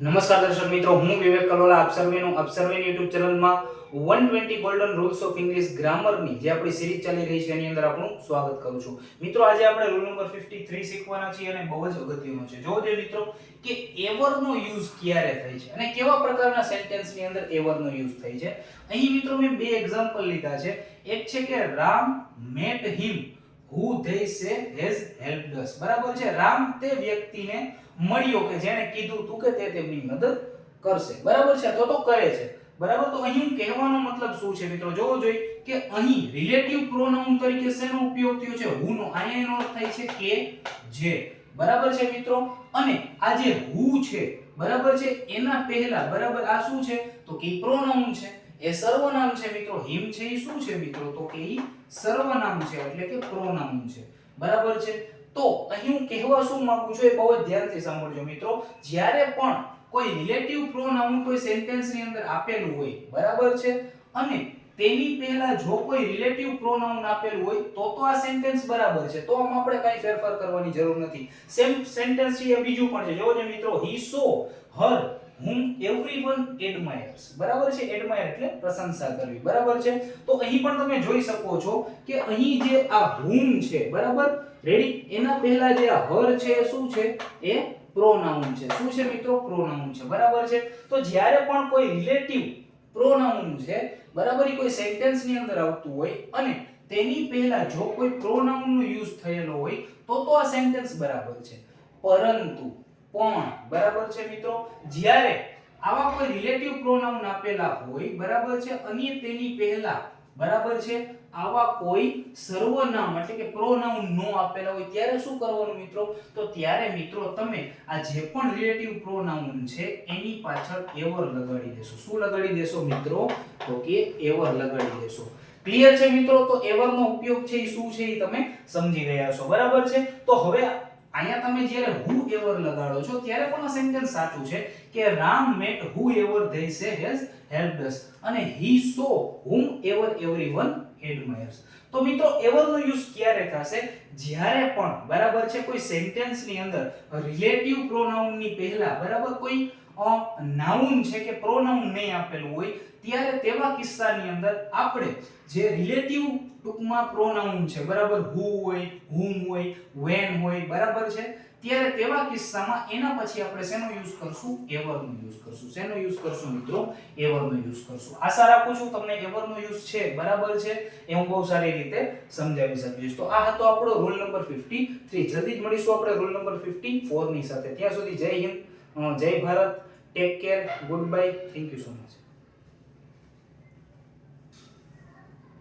નમસ્કાર દર્શક મિત્રો, હું વિવેક કલોલા આપ સર્વેનું YouTube ચેનલમાં 120 ગોલ્ડન રૂલ્સ ઓફ ઇંગ્લિશ ગ્રામરની જે આપણી સિરીઝ ચાલી રહી છે એની અંદર આપનું સ્વાગત કરું છું. મિત્રો, આજે આપણે રૂલ નંબર 53 શીખવાના છીએ અને બહુ જ અગત્યનો છે. જોજો મિત્રો કે એવરનો યુઝ ક્યારે થાય છે અને કેવા પ્રકારના સેન્ટેન્સની અંદર એવરનો યુઝ થાય છે. અહીં મિત્રો મેં બે એક્ઝામ્પલ લીધા છે. એક છે કે Ram met him who they say has helped us. બરાબર છે, રામ તે વ્યક્તિને મળ્યો કે જેણે કીધું તું કે તે તેમની મદદ કરશે. બરાબર છે, તો કરે છે. બરાબર, તો અહીં કહેવાનો મતલબ શું છે મિત્રો? જોવો જોઈએ કે અહીં રિલેટિવ પ્રોનાઉન તરીકે શેનો ઉપયોગ થયો છે? who નો. અહીંયા એનો અર્થ થાય છે કે જે. બરાબર છે મિત્રો, અને આ જે who છે બરાબર છે એના પહેલા બરાબર આ શું છે તો કે પ્રોનાઉન છે, એ સર્વનામ છે મિત્રો. him છે એ શું છે મિત્રો તો કે એ સર્વનામ છે એટલે કે પ્રોનાઉન છે. બરાબર છે, તો અહીં હું કહેવા શું માંગુ છું એ બહુ જ ધ્યાનથી સાંભળજો મિત્રો. જ્યારે પણ કોઈ રિલેટિવ પ્રોનાઉન કોઈ સેન્ટેન્સ ની અંદર આપેલું હોય બરાબર છે અને તેની પહેલા જો કોઈ રિલેટિવ પ્રોનાઉન આપેલું હોય તો આ સેન્ટેન્સ બરાબર છે, તો આમાં આપણે કાઈ ફેરફાર કરવાની જરૂર નથી. સેમ સેન્ટેન્સ છે એ બીજું પણ છે. જોજો મિત્રો, he saw her whom everyone admires. બરાબર છે, એડમાયર એટલે પ્રશંસા કરવી. બરાબર છે, તો અહીં પણ તમે જોઈ શકો છો કે અહીં જે આ whom છે બરાબર રેડી, એના પહેલા જે આ her છે એ શું છે? એ પ્રોનાઉન છે. શું છે મિત્રો? પ્રોનાઉન છે. બરાબર છે, તો જ્યારે પણ કોઈ રિલેટિવ પ્રોનાઉન છે બરાબર એ કોઈ સેન્ટેન્સ ની અંદર આવતું હોય અને તેની પહેલા જો કોઈ પ્રોનાઉન નો યુઝ થયેલો હોય તો આ સેન્ટેન્સ બરાબર છે. પરંતુ પણ બરાબર છે મિત્રો, જ્યારે આવા કોઈ રિલેટિવ પ્રોનાઉન આપેલા હોય બરાબર છે અને તેની પહેલા બરાબર છે આવા કોઈ સર્વનામ એટલે કે પ્રોનાઉન નો આપેલા હોય ત્યારે શું કરવાનું મિત્રો? તો ત્યારે મિત્રો તમે આ જે પણ રિલેટિવ પ્રોનાઉન છે એની પાછળ એવર લગાડી દેશો. શું લગાડી દેશો મિત્રો? તો કે એવર લગાડી દેશો. ક્લિયર છે મિત્રો? તો એવર નો ઉપયોગ છે એ શું છે એ તમે સમજી ગયા છો. બરાબર છે, તો હવે અહીંયા તમે જ્યારે who ever લગાડો છો ત્યારે પણ આ સેન્ટેન્સ સાચું છે કે Ram met whoever they say has helped us અને he saw whomever everyone admires. તો મિત્રો ever નો યુઝ ક્યારે થશે? જ્યારે પણ બરાબર છે કોઈ સેન્ટેન્સ ની અંદર રિલેટિવ પ્રોનાઉન ની પહેલા બરાબર કોઈ નાઉન છે કે પ્રોનાઉન નહીં આપેલું હોય ત્યારે તેવા કિસ્સાની અંદર આપણે જે રિલેટિવ ટૂંકમાં પ્રોનાઉન છે બરાબર who હોય, whom હોય, when હોય બરાબર છે ત્યારે તેવા કિસ્સામાં એના પછી આપણે શેનો યુઝ કરશું? એવર નો યુઝ કરશું. શેનો યુઝ કરશું મિત્રો? એવર નો યુઝ કરશું. આશા રાખું છું તમને એવર નો યુઝ છે બરાબર છે એ હું બહુ સારી રીતે સમજાવી શકીશ. તો આ હતો આપણો રૂલ નંબર 53. જલ્દી જ મળીશું આપણે રૂલ નંબર 54 ની સાથે. ત્યાં સુધી જય હિન્દ, જય Bharat, take care, good bye, thank you so much.